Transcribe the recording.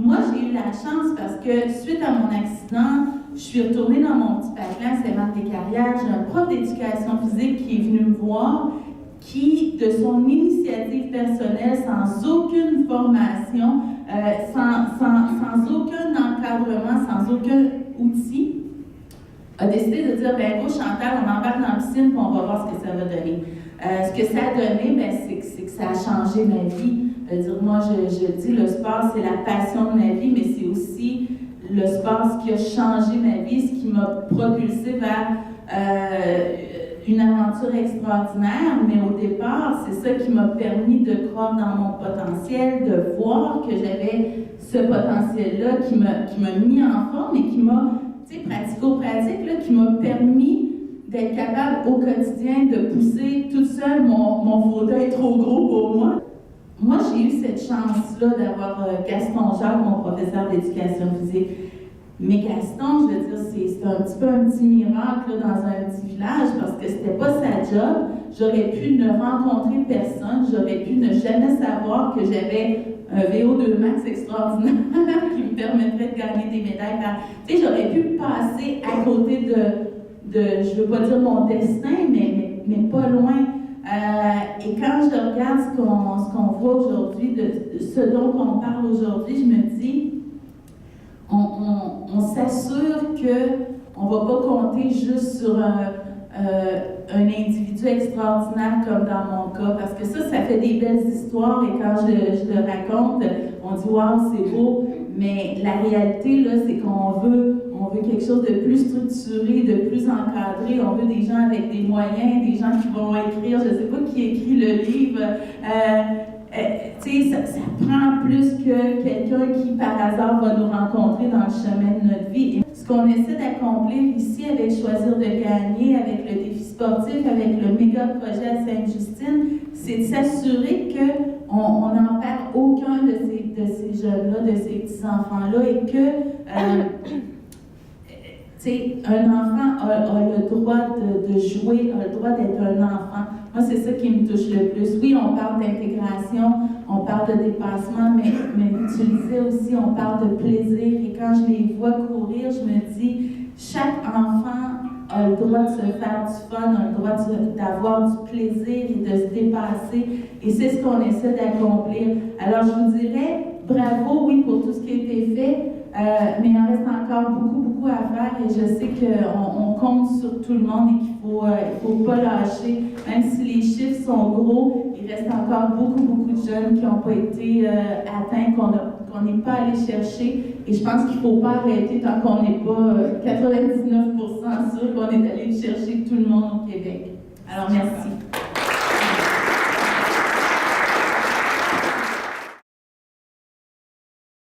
Moi, j'ai eu la chance parce que suite à mon accident, je suis retournée dans mon petit patelin à Saint-Marc-des-Carrières. J'ai un prof d'éducation physique qui est venu me voir, qui, de son initiative personnelle, sans aucune formation, sans aucun encadrement, sans aucun outil, a décidé de dire, ben go Chantal, on embarque dans la piscine et on va voir ce que ça va donner. Ce que ça a donné, ben, c'est que ça a changé ma vie. Moi, je dis, le sport, c'est la passion de ma vie, mais c'est aussi le sport qui a changé ma vie, ce qui m'a propulsé vers une aventure extraordinaire. Mais au départ, c'est ça qui m'a permis de croire dans mon potentiel, de voir que j'avais ce potentiel-là qui m'a mis en forme et qui m'a, tu sais, pratico-pratique, là, qui m'a permis d'être capable au quotidien de pousser toute seule mon fauteuil trop gros pour moi. Moi, j'ai eu cette chance-là d'avoir Gaston Jacques, mon professeur d'éducation physique. Mais Gaston, je veux dire, c'est un petit miracle là, dans un petit village parce que c'était pas sa job. J'aurais pu ne rencontrer personne, j'aurais pu ne jamais savoir que j'avais un VO2 max extraordinaire qui me permettrait de gagner des médailles. Tu sais, j'aurais pu passer à côté de je veux pas dire mon destin, mais pas loin. Et quand je regarde ce qu'on voit aujourd'hui, de ce dont on parle aujourd'hui, je me dis, on s'assure qu'on ne va pas compter juste sur un individu extraordinaire comme dans mon cas, parce que ça fait des belles histoires et quand je le raconte, on dit « wow, c'est beau », mais la réalité, là, c'est qu'on veut quelque chose de plus structuré, de plus encadré, on veut des gens avec des moyens, des gens qui vont écrire, je ne sais pas qui écrit le livre, tu sais, ça prend plus que quelqu'un qui, par hasard, va nous rencontrer dans le chemin de notre vie. Et ce qu'on essaie d'accomplir ici avec Choisir de gagner, avec le défi sportif, avec le méga projet à Sainte-Justine, c'est de s'assurer qu'on n'en perd aucun de ces jeunes-là, de ces petits-enfants-là, et que un enfant a le droit de jouer, a le droit d'être un enfant. Moi, c'est ça qui me touche le plus. Oui, on parle d'intégration, on parle de dépassement, mais tu le disais aussi, on parle de plaisir. Et quand je les vois courir, je me dis, chaque enfant a le droit de se faire du fun, a le droit d'avoir du plaisir et de se dépasser. Et c'est ce qu'on essaie d'accomplir. Alors, je vous dirais, bravo, oui, pour tout ce qui a été fait. Mais il en reste encore beaucoup à faire et je sais qu'on compte sur tout le monde et qu'il faut pas lâcher. Même si les chiffres sont gros, il reste encore beaucoup de jeunes qui n'ont pas été atteints, qu'on n'est pas allé chercher. Et je pense qu'il ne faut pas arrêter tant qu'on n'est pas 99% sûr qu'on est allé chercher tout le monde au Québec. Alors merci.